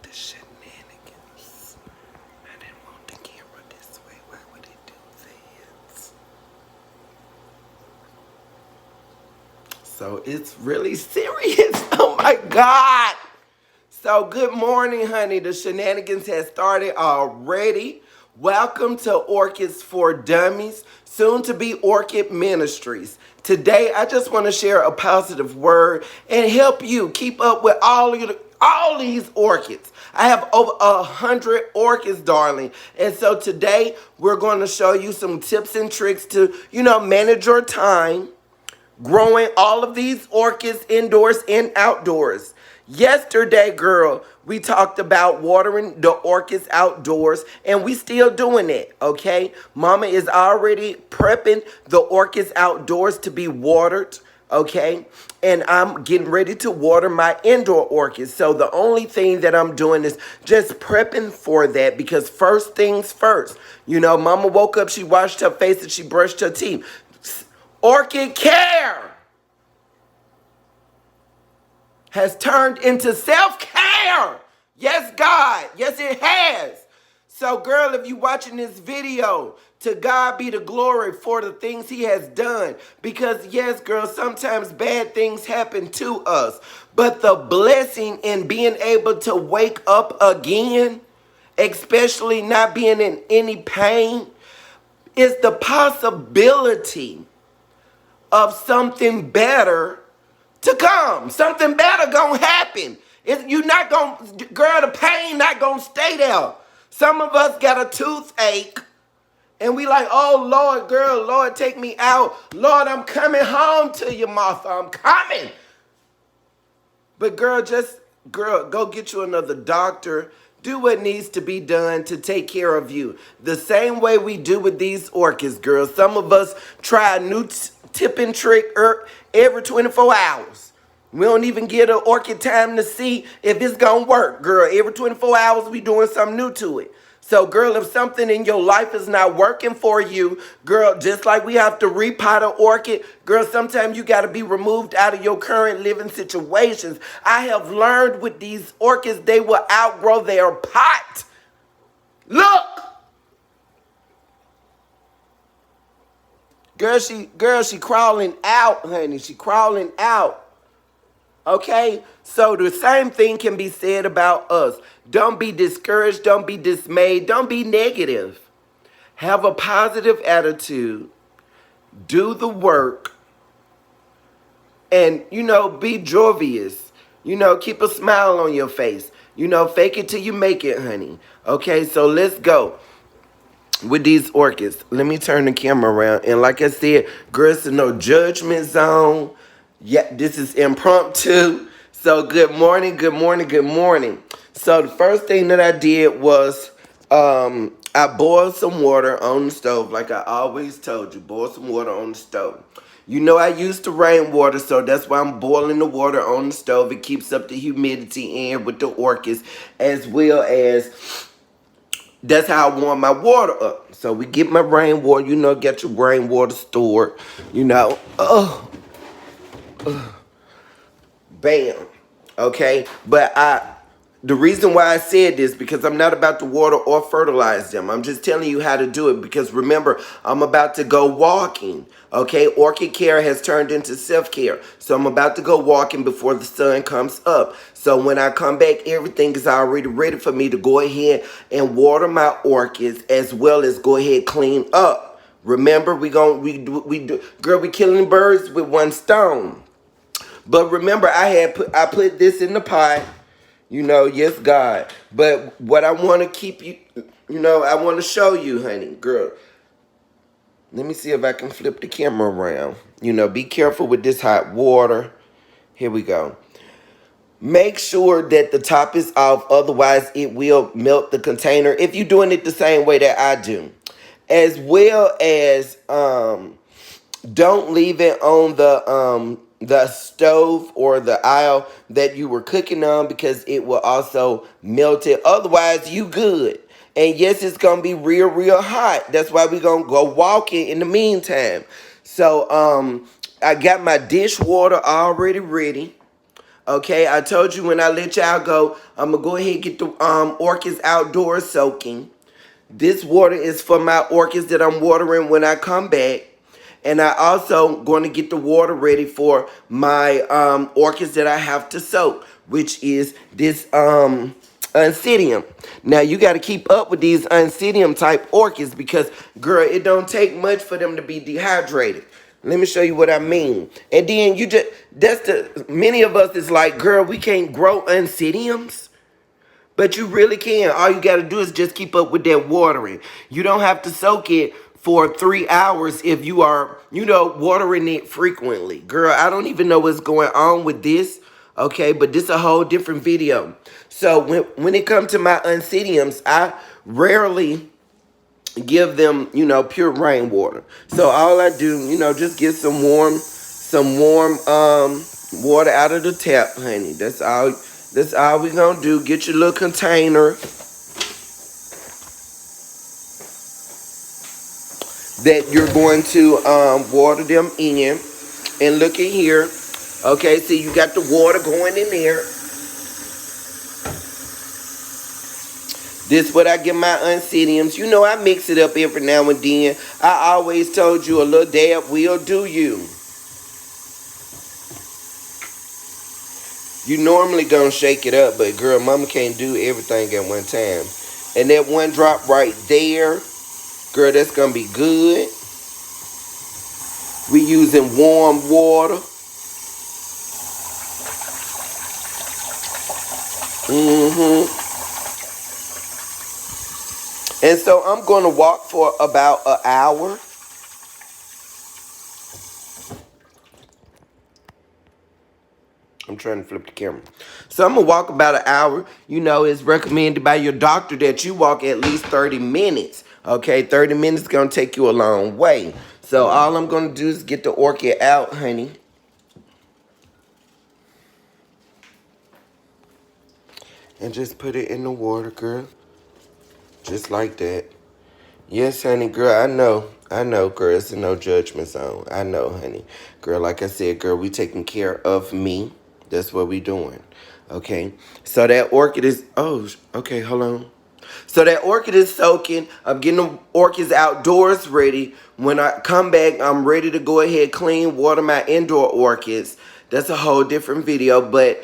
the shenanigans. I didn't want the camera this way. Why would it do that? So it's really serious. Oh my God. So good morning, honey. The shenanigans has started already. Welcome to Orchids for Dummies, soon to be Orchid Ministries. Today, I just want to share a positive word and help you keep up with all these orchids. I have over 100 orchids, darling. And so today, we're going to show you some tips and tricks to, manage your time growing all of these orchids indoors and outdoors. Yesterday, girl, we talked about watering the orchids outdoors, and we still doing it, okay? Mama is already prepping the orchids outdoors to be watered, okay? And I'm getting ready to water my indoor orchids. So the only thing that I'm doing is just prepping for that, because first things first. Mama woke up, she washed her face, and she brushed her teeth. Orchid care has turned into self-care. Yes, God. Yes, it has. So, girl, if you're watching this video, to God be the glory for the things he has done. Because, yes, girl, sometimes bad things happen to us. But the blessing in being able to wake up again, especially not being in any pain, is the possibility of something better to come. Something better gonna happen. You're not gonna, girl, the pain not gonna stay there. Some of us got a toothache and we like, oh Lord, girl, Lord, take me out. Lord, I'm coming home to you, Martha. I'm coming. But girl, go get you another doctor. Do what needs to be done to take care of you. The same way we do with these orchids, girl. Some of us try a new tipping trick every 24 hours. We don't even get an orchid time to see if it's going to work, girl. Every 24 hours, we doing something new to it. So, girl, if something in your life is not working for you, girl, just like we have to repot an orchid, girl, sometimes you got to be removed out of your current living situations. I have learned with these orchids, they will outgrow their pot. Look! Girl, she crawling out, honey. She crawling out. Okay? So the same thing can be said about us. Don't be discouraged. Don't be dismayed. Don't be negative. Have a positive attitude. Do the work. And, be jovious. Keep a smile on your face. Fake it till you make it, honey. Okay? So let's go with these orchids. Let me turn the camera around. And like I said, girl, it's a no judgment zone. Yeah, this is impromptu. So good morning, good morning, good morning. So the first thing that I did was I boiled some water on the stove. Like I always told you, boil some water on the stove. I used the rainwater, so that's why I'm boiling the water on the stove. It keeps up the humidity in with the orchids, as well as that's how I warm my water up. So we get my rainwater, get your rainwater stored, bam. Okay, but the reason why I said this, because I'm not about to water or fertilize them. I'm just telling you how to do it, because remember, I'm about to go walking. Okay, orchid care has turned into self-care. So I'm about to go walking before the sun comes up. So when I come back, everything is already ready for me to go ahead and water my orchids, as well as go ahead and clean up. Remember, we killing birds with one stone. But remember, I put this in the pot. Yes, God. But what I want to keep you, I want to show you, honey, girl. Let me see if I can flip the camera around. Be careful with this hot water. Here we go. Make sure that the top is off, otherwise it will melt the container if you're doing it the same way that I do. As well as don't leave it on the stove or the aisle that you were cooking on, because it will also melt it. Otherwise, you good. And yes, it's going to be real hot. That's why we're going to go walking in the meantime. So, I got my dishwater already ready. Okay, I told you when I let y'all go, I'm going to go ahead and get the orchids outdoors soaking. This water is for my orchids that I'm watering when I come back. And I also going to get the water ready for my orchids that I have to soak, which is this Oncidium. Now you got to keep up with these Oncidium type orchids because, girl, it don't take much for them to be dehydrated. Let me show you what I mean. And then many of us is like, girl, we can't grow Oncidiums. But you really can. All you got to do is just keep up with that watering. You don't have to soak it for 3 hours if you are, watering it frequently. Girl, I don't even know what's going on with this, okay? But this is a whole different video. So when it comes to my Oncidiums, I rarely give them, pure rainwater. So all I do, just get some warm water out of the tap, honey. That's all we gonna do. Get your little container that you're going to water them in. And look at here. Okay, see, you got the water going in there. This is what I give my Oncidiums. I mix it up every now and then. I always told you a little dab will do you. You normally gonna shake it up, but girl, mama can't do everything at one time. And that one drop right there, girl, that's gonna be good. We using warm water. And so I'm going to walk for about an hour. I'm trying to flip the camera. So I'm going to walk about an hour. It's recommended by your doctor that you walk at least 30 minutes. Okay, 30 minutes is going to take you a long way. So all I'm going to do is get the orchid out, honey. And just put it in the water, girl. Just like that. Yes, honey, girl, I know, girl, it's a no judgment zone. I know, honey. Girl, like I said, girl, we taking care of me. That's what we doing. Okay? So that orchid is, okay, hold on. So that orchid is soaking. I'm getting the orchids outdoors ready. When I come back, I'm ready to go ahead, clean, water my indoor orchids. That's a whole different video. But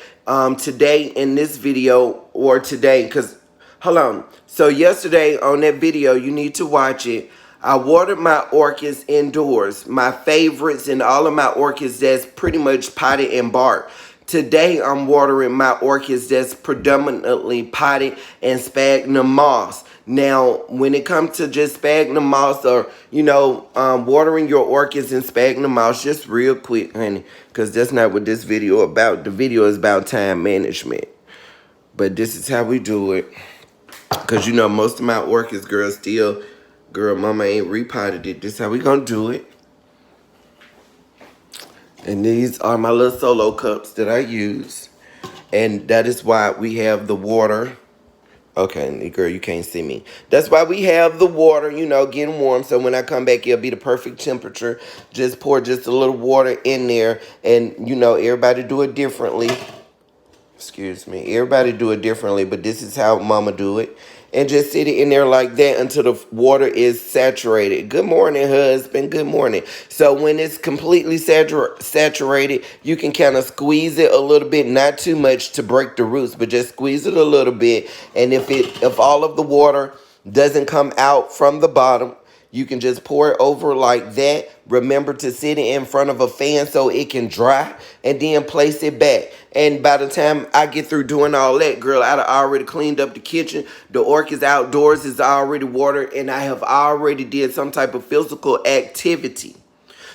today in this video, or today, because, hold on. So yesterday on that video, you need to watch it. I watered my orchids indoors. My favorites and all of my orchids that's pretty much potted and bark. Today, I'm watering my orchids that's predominantly potted and sphagnum moss. Now, when it comes to just sphagnum moss or, watering your orchids in sphagnum moss, just real quick, honey, because that's not what this video about. The video is about time management. But this is how we do it. Because, most of my orchids, girl, mama ain't repotted it. This is how we gonna do it. And these are my little solo cups that I use. And that is why we have the water. Okay, girl, you can't see me. That's why we have the water, getting warm. So when I come back, it'll be the perfect temperature. Just pour just a little water in there. And, everybody do it differently. Excuse me. Everybody do it differently, but this is how mama do it. And just sit it in there like that until the water is saturated. Good morning, husband. Good morning. So when it's completely saturated, you can kind of squeeze it a little bit, not too much to break the roots, but just squeeze it a little bit. And if all of the water doesn't come out from the bottom, you can just pour it over like that. Remember to sit it in front of a fan so it can dry, and then place it back. And by the time I get through doing all that, girl, I'd already cleaned up the kitchen. The orchids outdoors is already watered, and I have already did some type of physical activity.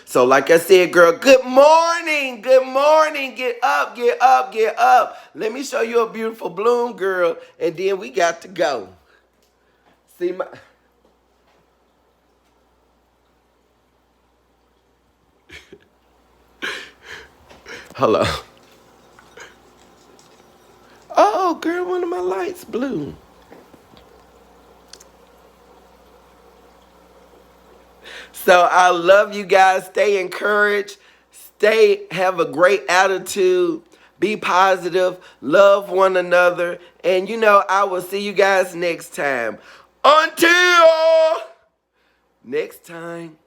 So like I said, girl, good morning. Good morning. Get up, get up, get up. Let me show you a beautiful bloom, girl, and then we got to go. See my... Hello. Oh, girl, one of my lights blew. So I love you guys. Stay encouraged. Have a great attitude. Be positive. Love one another. And, you know, I will see you guys next time. Until next time.